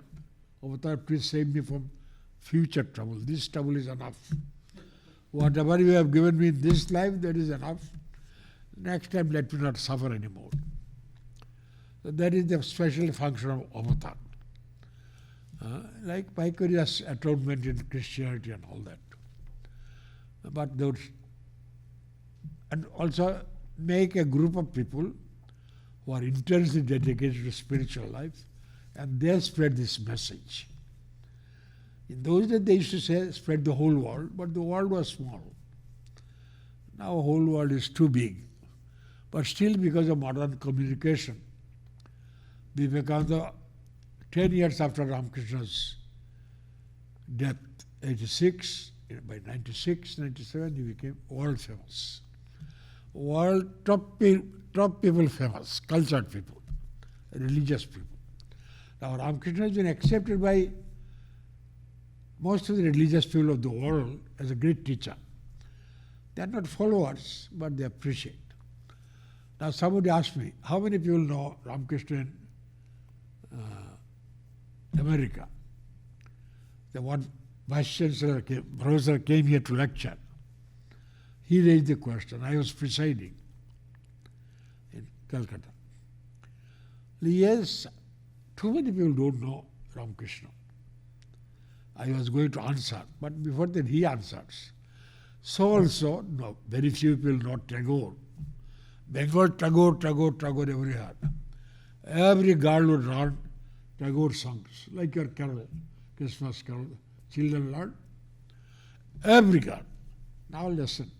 Avatar, please save me from future trouble. This trouble is enough. Whatever you have given me in this life, that is enough. Next time, let me not suffer anymore. So that is the special function of Avatar. Like vicarious atonement in Christianity and all that. But those, and also make a group of people who are intensely dedicated to spiritual life, and they spread this message. In those days they used to say spread the whole world, but the world was small. Now the whole world is too big. But still, because of modern communication, Vivekananda, 10 years after Ramakrishna's death, 86, by 96, 97, he became world famous. World top people famous, cultured people, religious people. Now Ramakrishna has been accepted by most of the religious people of the world as a great teacher. They are not followers, but they appreciate. Now somebody asked me, how many people know Ramakrishna in America? The one Vice Chancellor professor came here to lecture. He raised the question. I was presiding in Calcutta. Yes, too many people don't know Ramakrishna. I was going to answer, but before that he answers. So also, no, very few people know Tagore. Bengal, Tagore everywhere. Every girl would learn Tagore songs, like your carol, Christmas carol. Children learn. Every girl. Now listen.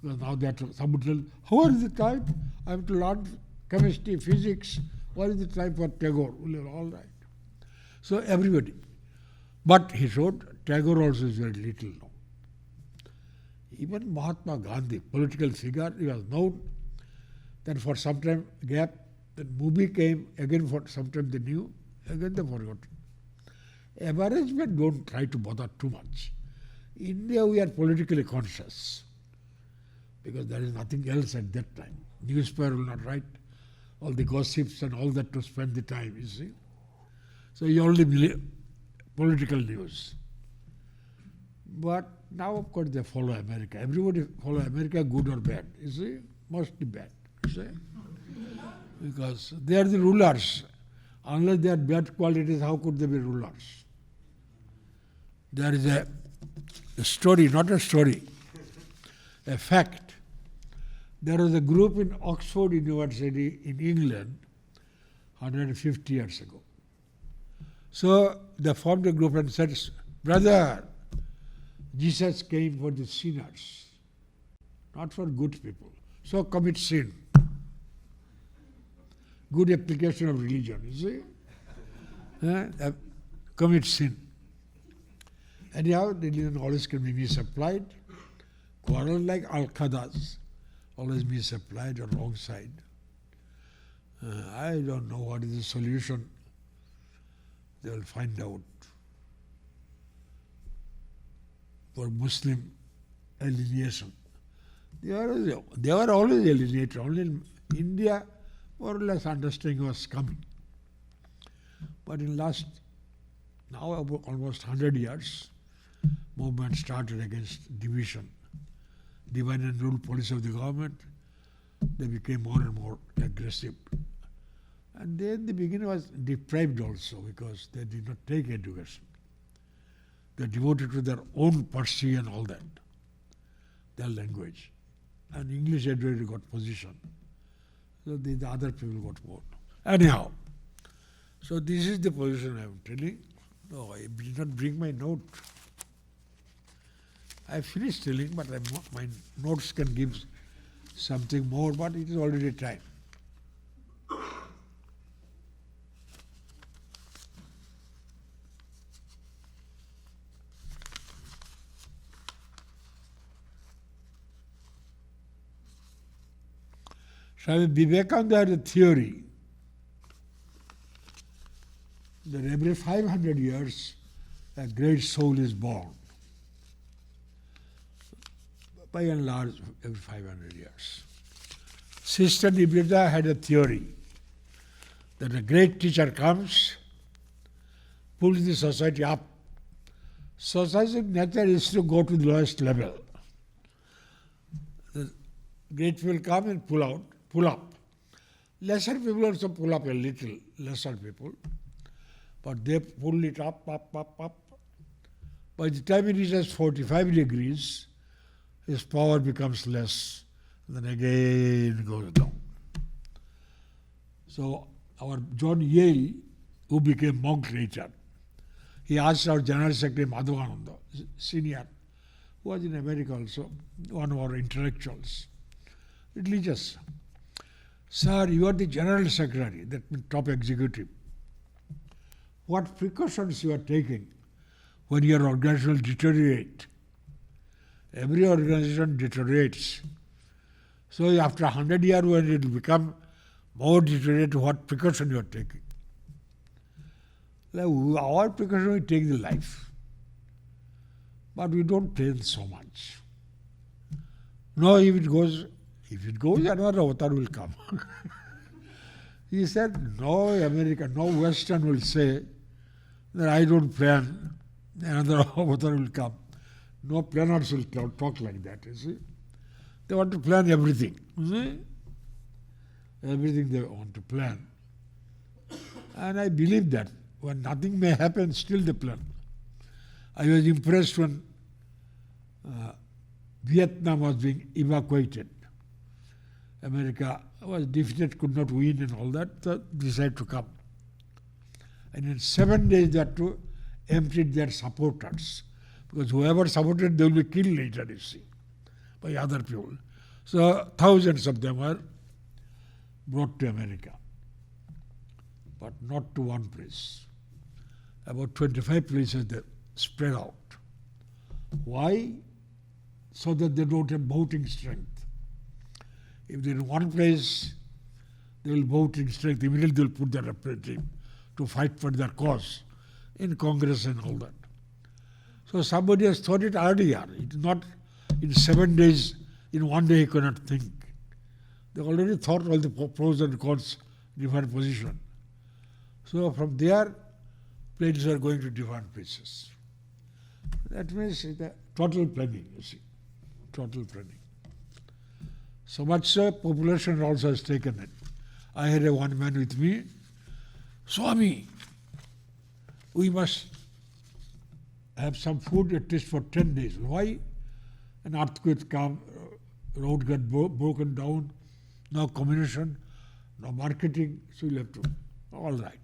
Because now that somebody tells, how is the time? I have to learn chemistry, physics. What is the time for Tagore? All right. So everybody. But he showed Tagore also is very little known. Even Mahatma Gandhi, political figure, he was known. Then for some time gap, The movie came, again for sometime they knew, again they forgot. Average men don't try to bother too much. India, we are politically conscious because there is nothing else at that time. Newspaper will not write all the gossips and all that to spend the time, you see. So you only believe political news. But now, of course, they follow America. Everybody follow America, good or bad, you see. Mostly bad, you see. Because they are the rulers. Unless they are bad qualities, how could they be rulers? There is a story, not a story, a fact. There was a group in Oxford University in England 150 years ago. So they formed a group and said, brother, Jesus came for the sinners, not for good people. So commit sin. Good application of religion, you see. Commit sin. Anyhow, religion always can be misapplied. Quarrel like Al-Qaddas, always misapplied or wrong side. I don't know what is the solution. They will find out. For Muslim alienation. They were always alienated. Only in India, more or less understanding was coming. But in last, now almost 100 years, movement started against division. Divide and rule policy of the government, they became more and more aggressive. And then the beginning was deprived also because they did not take education. They devoted to their own pursuit and all that, their language. And English educated got position. So the other people got more. Anyhow, so this is the position I am telling. No, I did not bring my note. I finished telling, but my notes can give something more, but it is already time. Swami Vivekananda had a theory that every 500 years a great soul is born. By and large, every 500 years. Sister Nivedita had a theory that a great teacher comes, pulls the society up. Society's nature is to go to the lowest level. The great people come and pull up. Lesser people also pull up a little, lesser people. But they pull it up. By the time it reaches 45 degrees, his power becomes less, then again goes down. So our John Yale, who became monk later, he asked our General Secretary Madhavananda, senior, who was in America also, one of our intellectuals, religious. Sir, you are the General Secretary, that means top executive. What precautions you are taking when your organization will deteriorate? Every organization deteriorates. So after 100 years, when it will become more deteriorated, what precaution you are taking? Like our precaution, we take the life. But we don't tell so much. No, if it goes, another avatar will come. He said, no American, no Western will say that I don't plan, another avatar will come. No planners will talk like that, you see. They want to plan everything, you see. Everything they want to plan. And I believe that when nothing may happen, still they plan. I was impressed when Vietnam was being evacuated. America was defeated, could not win and all that, so decided to come. And in 7 days they had to empty their supporters. Because whoever supported, they will be killed later, you see, by other people. So thousands of them were brought to America, but not to one place. About 25 places they spread out. Why? So that they don't have voting strength. If they're in one place, they will vote in strength. Immediately they will put their representative to fight for their cause in Congress and all that. So somebody has thought it earlier. It is not in 7 days, in 1 day he cannot think. They already thought all the pros and cons, different position. So from there, planes are going to different places. That means the total planning, you see, total planning. So much so, population also has taken it. I had one man with me, Swami, we must have some food at least for 10 days. Why? An earthquake come, road got broken down, no communication, no marketing, so you'll have to, all right.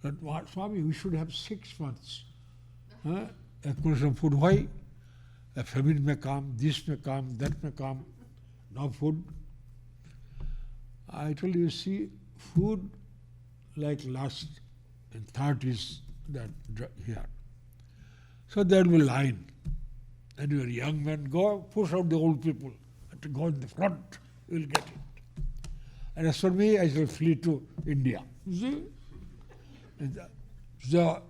But Swami, we should have 6 months acquisition of food. Why? A famine may come, this may come, that may come, no food. I told you, see, food like last in 30s that here. So there will be line. And you're a young man, go push out the old people. To go in the front, you will get it. And as for me, I shall flee to India. See? So,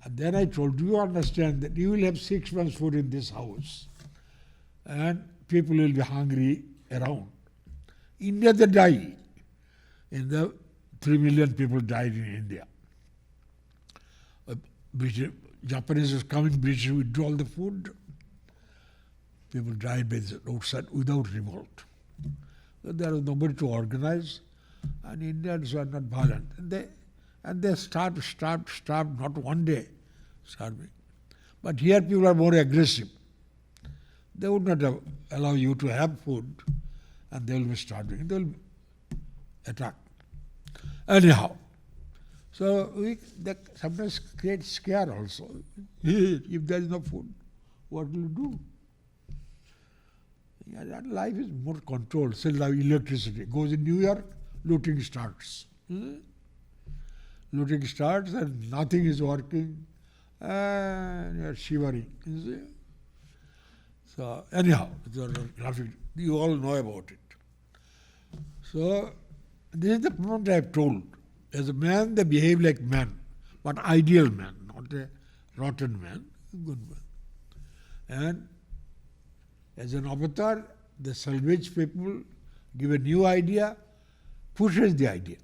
and then I told you, understand that you will have 6 months food in this house. And people will be hungry around. India, they die. In the 3 million people died in India. Japanese is coming, British withdrew all the food. People died by the roadside without revolt. So there was nobody to organize, and Indians were not violent. And they starved, not 1 day starving. But here people are more aggressive. They would not allow you to have food, and they will be starving. They will attack. Anyhow, so they sometimes create scare also. If there is no food, what will you do? Yeah, that life is more controlled. Say like electricity goes in New York, looting starts. Looting starts and nothing is working, and you are shivering. You see? So anyhow, you all know about it. So this is the point I have told. As a man, they behave like man, but ideal man, not a rotten man, good man. And as an avatar, the salvage people give a new idea, pushes the idea,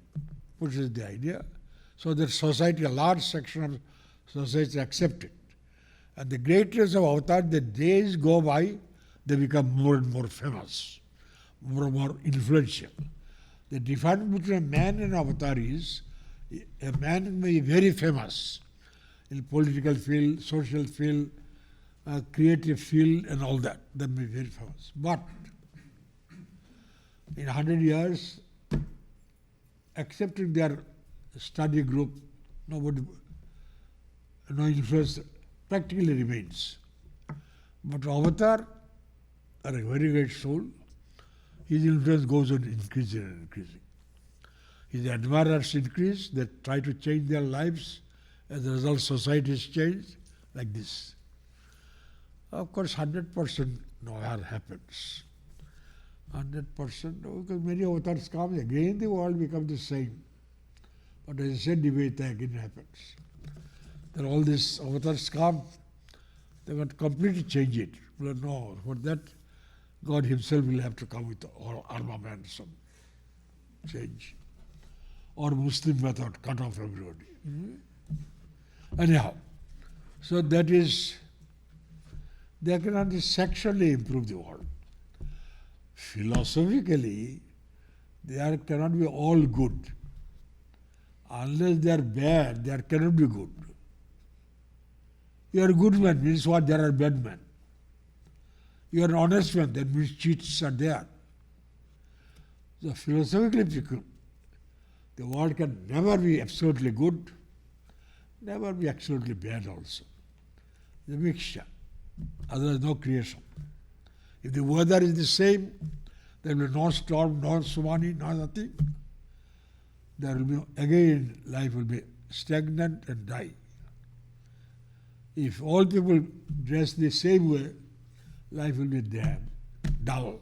so that society, a large section of society accept it. And the greatness of avatar, the days go by, they become more and more famous, more and more influential. The difference between a man and avatar is, a man may be very famous in political field, social field, creative field and all that. They may be very famous. But in 100 years, except in their study group, no influence practically remains. But avatar are a very great soul. His influence goes on increasing and increasing. His admirers increase, they try to change their lives. As a result, society is changed like this. Of course, 100% nowhere happens. 100%, because many avatars come, again the world becomes the same. But as I said, debate again happens. Then all these avatars come, they want to completely change it. Well, no, for that, God himself will have to come with all armament, some change. Or Muslim method, cut off everybody. Anyhow, so that is, they can only sexually improve the world. Philosophically, there cannot be all good. Unless they are bad, there cannot be good. You are a good man, means what? There are bad men. You are an honest man, that means cheats are there. So philosophically speaking, the world can never be absolutely good, never be absolutely bad also. The mixture. Otherwise, no creation. If the weather is the same, there will be no storm, no tsunami, no nothing. There will be, again, life will be stagnant and die. If all people dress the same way, life will be damn dull.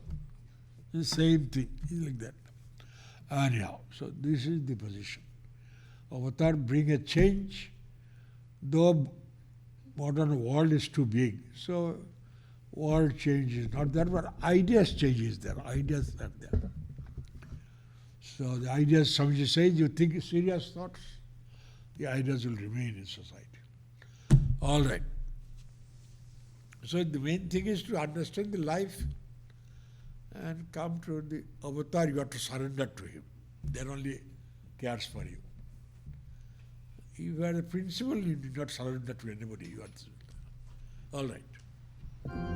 The same thing, like that. Anyhow, so this is the position. Avatar bring a change, though modern world is too big. So world change is not there, but ideas change is there. Ideas are there. So the ideas, Swamiji says, you think serious thoughts, the ideas will remain in society. All right. So the main thing is to understand the life and come to the avatar. You have to surrender to him. Then only cares for you. You are a principle, you do not surrender to anybody. You are all right.